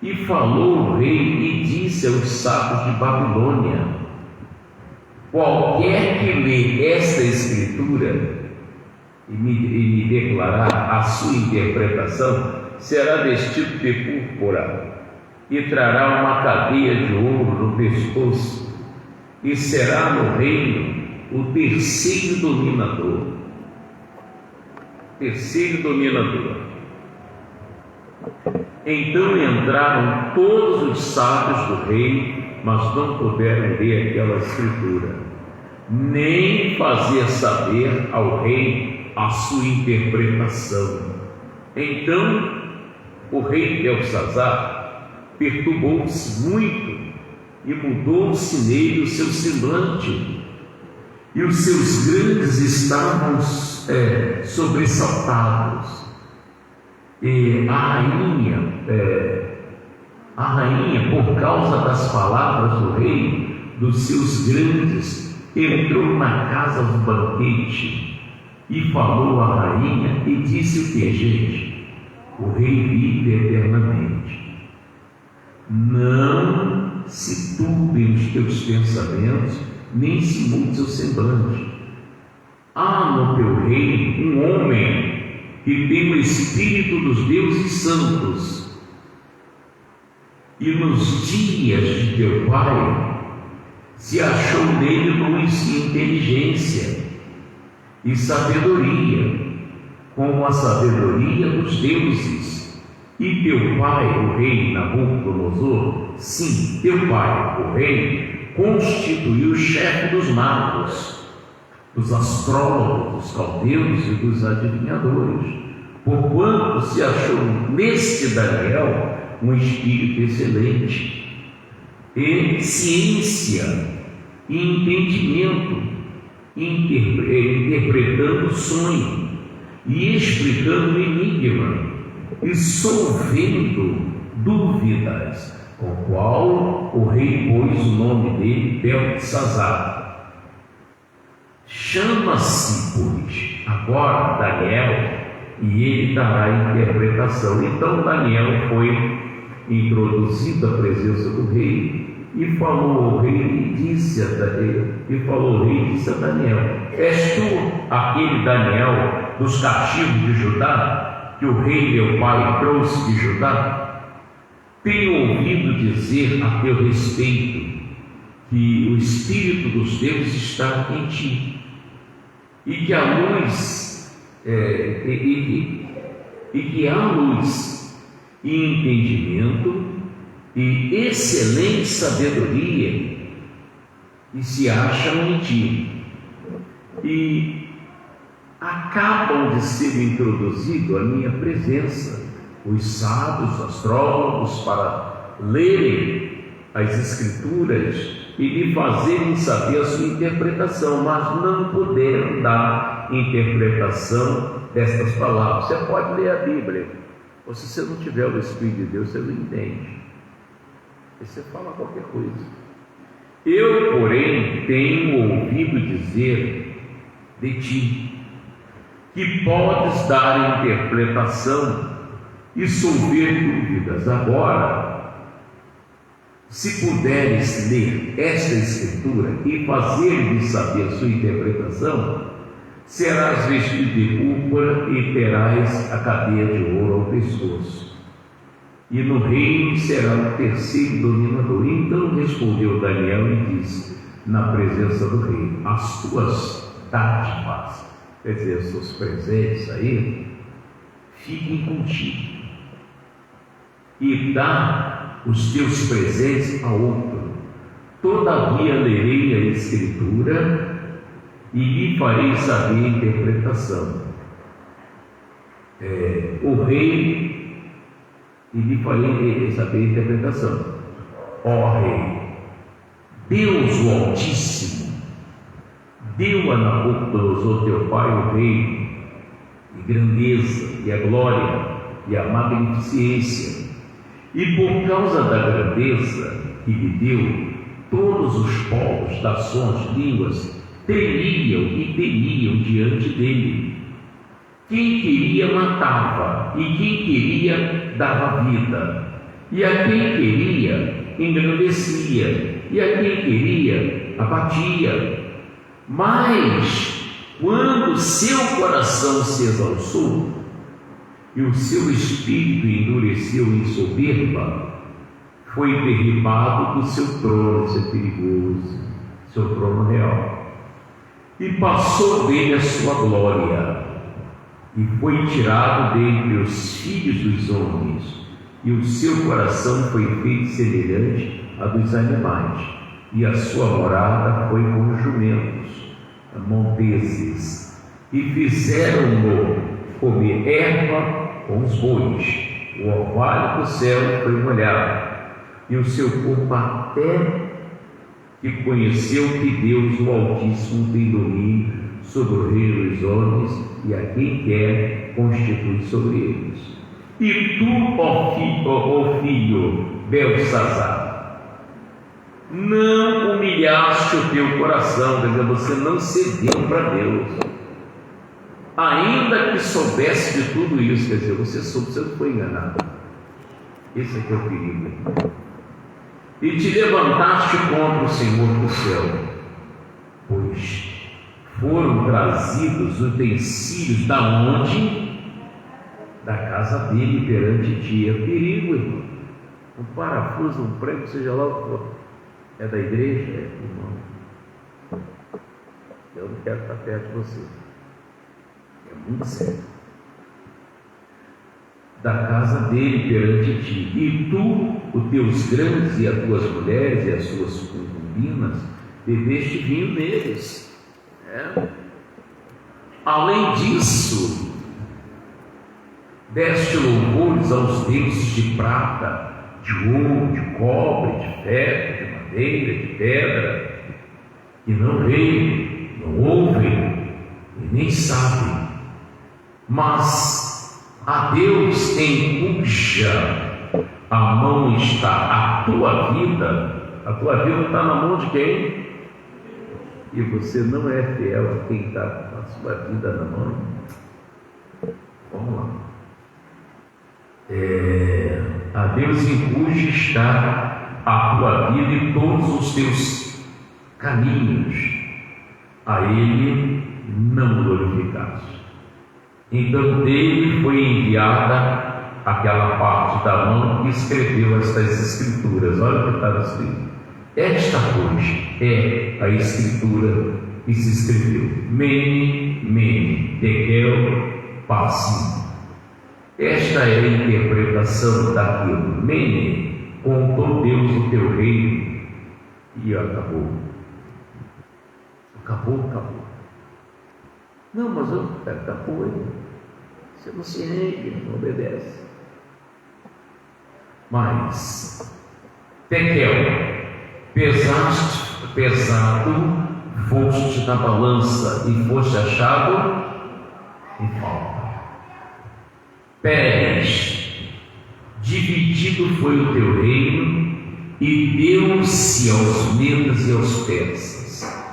E falou o rei e disse aos sábios de Babilônia: qualquer que lê esta escritura e me declarar a sua interpretação, será vestido de púrpura e trará uma cadeia de ouro no pescoço, e será no reino o terceiro dominador. Então entraram todos os sábios do rei, mas não puderam ler aquela escritura, nem fazer saber ao rei a sua interpretação. Então o rei Belsazar perturbou-se muito e mudou-se nele o seu semblante, e os seus grandes estavam sobressaltados. E a rainha, por causa das palavras do rei, dos seus grandes, entrou na casa do banquete e falou à rainha e disse o que, gente? O rei vive eternamente. Não se turbem os teus pensamentos, nem se mude o semblante. Há no teu reino um homem que tem o Espírito dos deuses santos, e nos dias de teu pai se achou nele luz e inteligência e sabedoria, como a sabedoria dos deuses. E teu pai, o rei Nabucodonosor, sim, teu pai, o rei, constituiu o chefe dos magos, dos astrólogos, dos caldeus e dos adivinhadores, porquanto se achou neste Daniel um espírito excelente, e ciência e entendimento, interpretando o sonho e explicando o enigma e solvendo dúvidas, com o qual o rei pôs o nome dele Beltesazar. Chama-se, pois, agora Daniel, e ele dará a interpretação. Então Daniel foi introduzido à presença do rei e falou ao rei e disse a Daniel: és tu aquele Daniel dos cativos de Judá, que o rei meu pai trouxe de Judá? Tenho ouvido dizer a teu respeito que o Espírito dos deuses está em ti, e que a luz que há luz e entendimento e excelente sabedoria e se acham em ti, e acabam de ser introduzidos à minha presença os sábios, astrólogos, para lerem as escrituras e lhe fazerem saber a sua interpretação, mas não puderam dar interpretação destas palavras. Você pode ler a Bíblia, ou se você não tiver o Espírito de Deus, você não entende, e você fala qualquer coisa. Eu, porém, tenho ouvido dizer de ti que podes dar interpretação e solver dúvidas. Agora, se puderes ler esta escritura e fazer-lhe saber a sua interpretação, serás vestido de púrpura e terás a cadeia de ouro ao pescoço, e no reino será o terceiro dominador. Então respondeu Daniel e disse na presença do rei: as tuas dádivas, quer dizer, os seus presentes aí, fiquem contigo, e dá os teus presentes a outro. Todavia lerei a escritura e lhe farei saber a interpretação. O rei, e lhe farei saber a interpretação. Ó rei, Deus o Altíssimo deu a Nabucodonosor teu pai o reino, e grandeza, e a glória, e a magnificência. E por causa da grandeza que lhe deu, todos os povos, nações, línguas tremiam e temiam diante dele. Quem queria matava, e quem queria dava vida, e a quem queria engrandecia, e a quem queria abatia. Mas quando seu coração se exalçou e o seu espírito endureceu em soberba, foi derribado do seu trono, isso é perigoso, seu trono real, e passou dele a sua glória, e foi tirado dentre os filhos dos homens, e o seu coração foi feito semelhante a dos animais, e a sua morada foi com os jumentos monteses, e fizeram-no comer erva com os bois. O orvalho do céu foi molhado, e o seu corpo até que conheceu que Deus, o Altíssimo, tem domínio sobre o reino dos homens e a quem quer constitui sobre eles. E tu, ó filho Belsazar, não humilhaste o teu coração, quer dizer, você não cedeu para Deus, ainda que soubesse de tudo isso, quer dizer, você soube, você não foi enganado. Esse aqui é o perigo. E te levantaste contra o Senhor do céu, pois foram trazidos utensílios da onde? Da casa dele perante ti. É perigo, irmão. Um parafuso, um prego, seja lá o que for. É da igreja, irmão. Eu não quero estar perto de você. É muito sério. Da casa dele perante ti, e tu, os teus grandes e as tuas mulheres e as suas concubinas, bebeste vinho neles. Além disso, deste louvores aos deuses de prata, de ouro, de cobre, de ferro, de madeira, de pedra, que não veem, não ouvem e nem sabem, mas a Deus em cuja a mão está a tua vida está na mão de quem? E você não é fiel a quem está com a sua vida na mão. Vamos lá. A Deus em cuja está a tua vida e todos os teus caminhos, a Ele não glorificaste. Então dele foi enviada aquela parte da mão que escreveu estas escrituras. Olha o que estava escrito. Esta, pois, é a escritura que se escreveu. Mene, mene, tekel, passim. Esta é a interpretação daquilo. Mene, contou Deus o teu reino e acabou. Acabou. Não, mas acabou. Você não se rende, não obedece. Mas, tekel, pesado, foste na balança e foste achado em falta. Pérez, dividido foi o teu reino e deu-se aos medos e aos persas.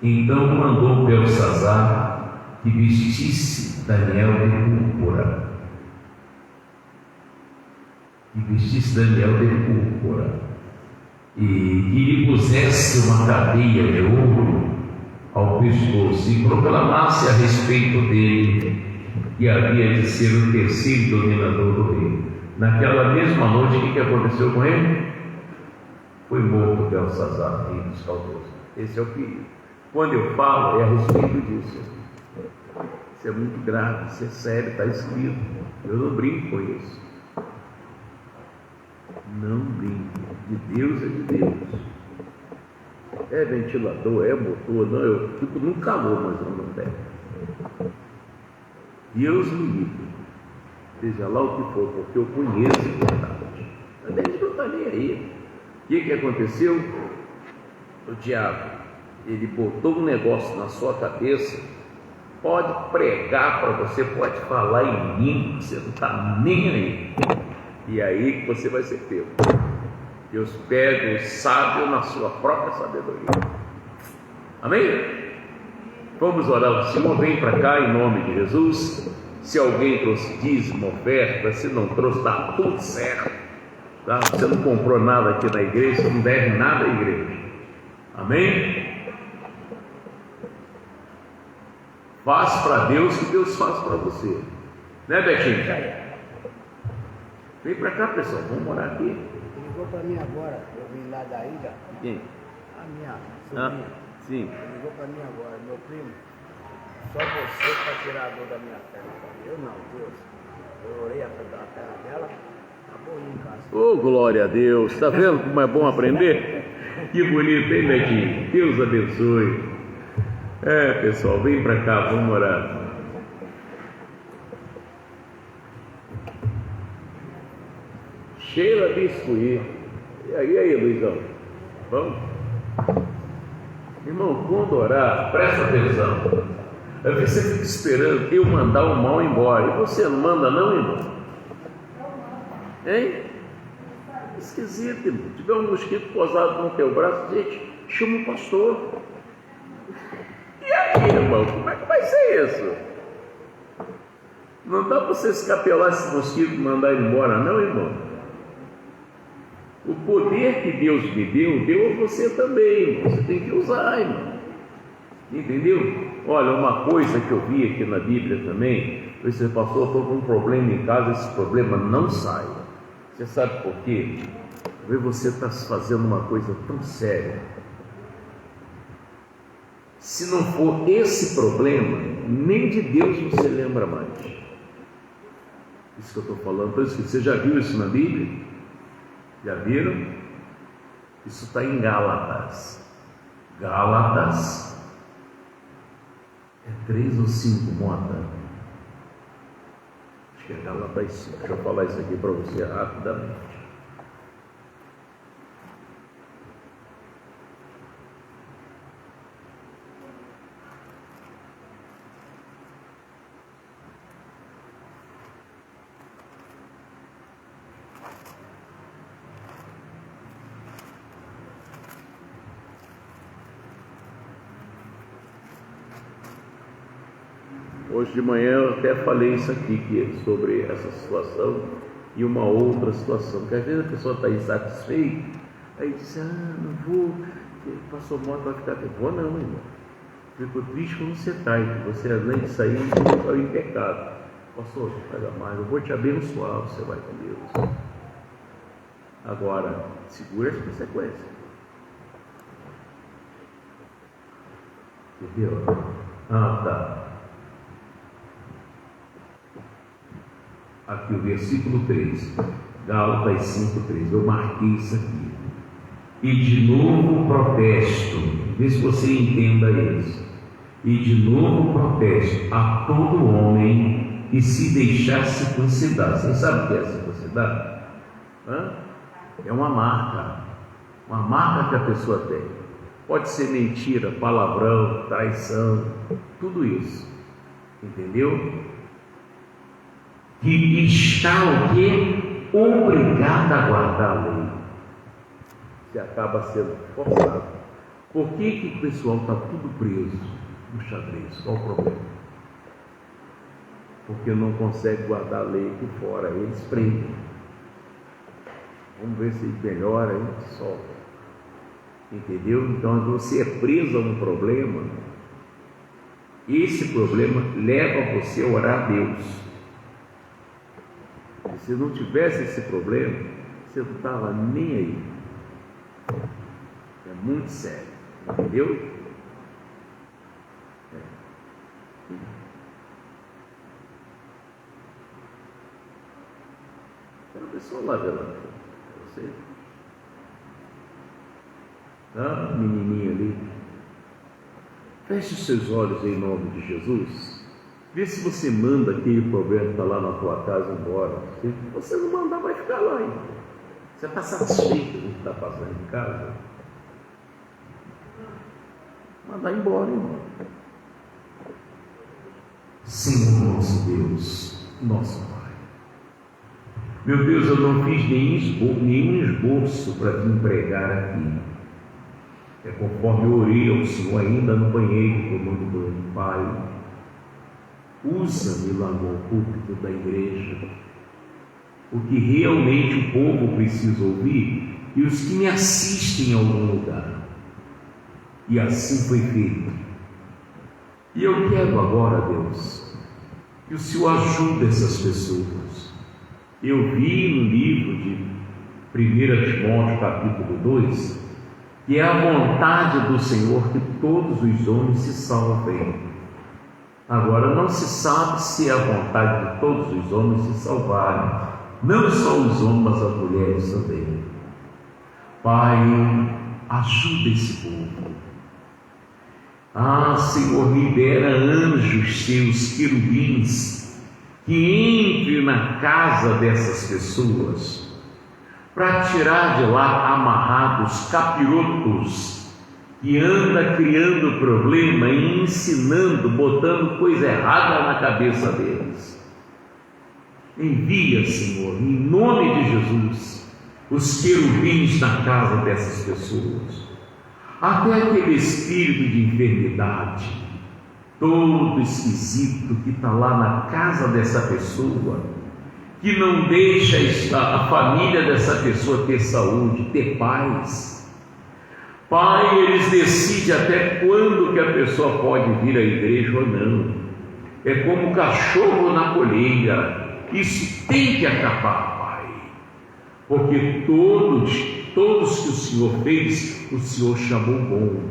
Então mandou Belsazar que vestisse Daniel de púrpura. E que lhe pusesse uma cadeia de ouro ao pescoço e proclamasse a respeito dele que havia de ser o terceiro dominador do reino. Naquela mesma noite, o que aconteceu com ele? Foi morto Belsazar, rei dos caldeus. Esse é o perigo. Quando eu falo, é a respeito disso. Isso é muito grave, isso é sério, está escrito. Eu não brinco com isso. Não brinco. De Deus é de Deus. É ventilador, é motor, não, eu fico num calor, mas eu não pego. Deus me livre, seja lá o que for, porque eu conheço a verdade. Mas ele não está nem aí. O que aconteceu? O diabo, ele botou um negócio na sua cabeça, pode pregar para você, pode falar em língua, você não está nem aí. E aí você vai ser pego. Deus pega o sábio na sua própria sabedoria. Amém? Vamos orar ao Senhor. Vem para cá em nome de Jesus. Se alguém trouxe dízimo, oferta, se não trouxe, está tudo certo, tá? Você não comprou nada aqui na igreja, não deve nada à igreja. Amém? Faz para Deus o que Deus faz para você, né, Betinho? Vem para cá, pessoal, vamos morar aqui. Ligou para mim agora, eu vim lá da ilha. Quem? A minha sobrinha. Sim. Ligou para mim agora, meu primo. Só você para tirar a dor da minha perna. Eu não, Deus. Eu orei a perna dela, acabou indo em casa. Oh, glória a Deus. Está vendo como é bom aprender? Que bonito, hein, Betinho? Deus abençoe. Pessoal, vem para cá, vamos orar. Sheila Biscuit. E aí, Luizão? Vamos? Irmão, quando orar, presta atenção. Aí você fica esperando eu mandar o mal embora. E você não manda não, irmão? Hein? Esquisito, irmão. Se tiver um mosquito posado no teu braço, gente, chama o pastor. E aí, irmão, como é que vai ser isso? Não dá para você escapelar esse mosquito e mandar ele embora, não, irmão? O poder que Deus me deu a você também, irmão. Você tem que usar, irmão. Entendeu? Olha, uma coisa que eu vi aqui na Bíblia também, você pastor, estou com um problema em casa, esse problema não sai. Você sabe por quê? Porque você está fazendo uma coisa tão séria. Se não for esse problema, nem de Deus você lembra mais. Isso que eu estou falando, por isso que você já viu isso na Bíblia? Já viram? Isso está em Gálatas. Gálatas. É 3 ou 5, Mota? Acho que é Gálatas 5. Deixa eu falar isso aqui para você rapidamente. Hoje de manhã eu até falei isso aqui, sobre essa situação e uma outra situação, porque às vezes a pessoa está insatisfeita, aí diz, não vou, o pastor Mota vai ficar, vou não, irmão, fico triste como você está, você além de sair, você saiu em pecado, pastor, faz a mais, eu vou te abençoar, você vai com Deus. Agora, segura as consequências, entendeu? Tá. Aqui o versículo 3, Gálatas 5:3, eu marquei isso aqui. E de novo protesto, vê se você entenda isso. E de novo protesto a todo homem que se deixar circuncidar. Você sabe o que é circuncidar? É uma marca que a pessoa tem. Pode ser mentira, palavrão, traição, tudo isso. Entendeu? Que está o quê? Obrigado a guardar a lei. Você acaba sendo forçado. Por que o pessoal está tudo preso no xadrez? Qual o problema? Porque não consegue guardar a lei aqui fora, eles prendem. Vamos ver se melhora, aí solta. Entendeu? Então você é preso a um problema. Esse problema leva você a orar a Deus. Se não tivesse esse problema, você não estava nem aí. É muito sério, entendeu? Tem uma pessoa lá delante. Você? Menininho ali. Feche os seus olhos em nome de Jesus. Vê se você manda aquele problema que está lá na tua casa embora. Se você não mandar, vai ficar lá ainda. Você está satisfeito com o que está passando em casa? Mandar embora, irmão. Senhor nosso Deus, nosso Pai. Meu Deus, eu não fiz nenhum esboço para te empregar aqui. É conforme eu orei ao Senhor ainda no banheiro, tomando banho, Pai. Usa-me lá no púlpito da igreja, o que realmente o povo precisa ouvir e os que me assistem em algum lugar. E assim foi feito. E eu quero agora, Deus, que o Senhor ajude essas pessoas. Eu vi no livro de 1 Timóteo capítulo 2, que é a vontade do Senhor que todos os homens se salvem. Agora, não se sabe se é a vontade de todos os homens se salvarem, não só os homens, mas as mulheres também. Pai, ajuda esse povo. Senhor, libera anjos seus querubins que entrem na casa dessas pessoas para tirar de lá amarrados capirotos que anda criando problema e ensinando, botando coisa errada na cabeça deles. Envia, Senhor, em nome de Jesus, os querubins na casa dessas pessoas. Até aquele espírito de enfermidade, todo esquisito que está lá na casa dessa pessoa, que não deixa a família dessa pessoa ter saúde, ter paz. Pai, eles decidem até quando que a pessoa pode vir à igreja ou não. É como cachorro na colheita. Isso tem que acabar, Pai. Porque todos que o Senhor fez, o Senhor chamou bom.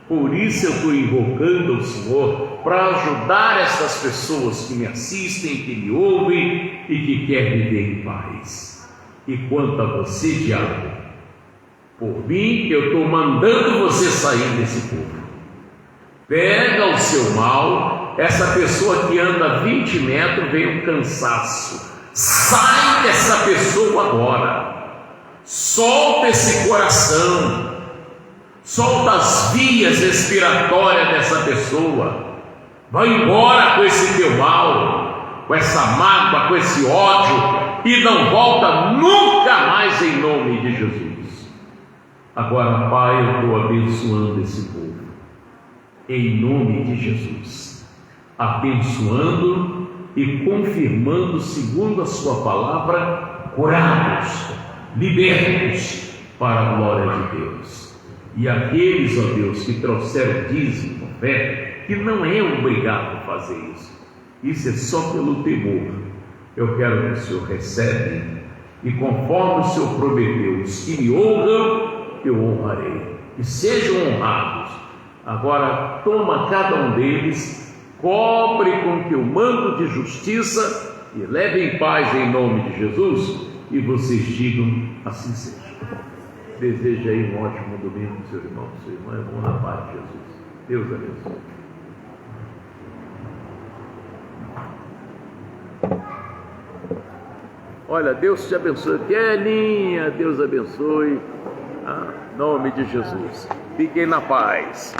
Por isso eu estou invocando o Senhor para ajudar essas pessoas que me assistem, que me ouvem e que querem viver em paz. E quanto a você, diabo, por mim, eu estou mandando você sair desse povo. Pega o seu mal. Essa pessoa que anda 20 metros vem um cansaço. Sai dessa pessoa agora. Solta esse coração. Solta as vias respiratórias dessa pessoa. Vai embora com esse teu mal, com essa mágoa, com esse ódio, e não volta nunca mais em nome de Jesus. Agora, Pai, eu estou abençoando esse povo, em nome de Jesus, abençoando e confirmando, segundo a sua palavra, curados, libertos para a glória de Deus. E aqueles, ó Deus, que trouxeram dízimo, fé, que não é obrigado a fazer isso é só pelo temor. Eu quero que o Senhor receba, e conforme o Senhor prometeu, os que me honram, eu honrarei, e sejam honrados. Agora toma cada um deles, cobre com teu manto de justiça e leve em paz em nome de Jesus, e vocês digam assim seja. Desejo aí um ótimo domingo para o seu irmão, para sua irmã, vão na paz de Jesus. Deus abençoe. Olha, Deus te abençoe. Kelinha, Deus abençoe. Em nome de Jesus. Fiquem na paz.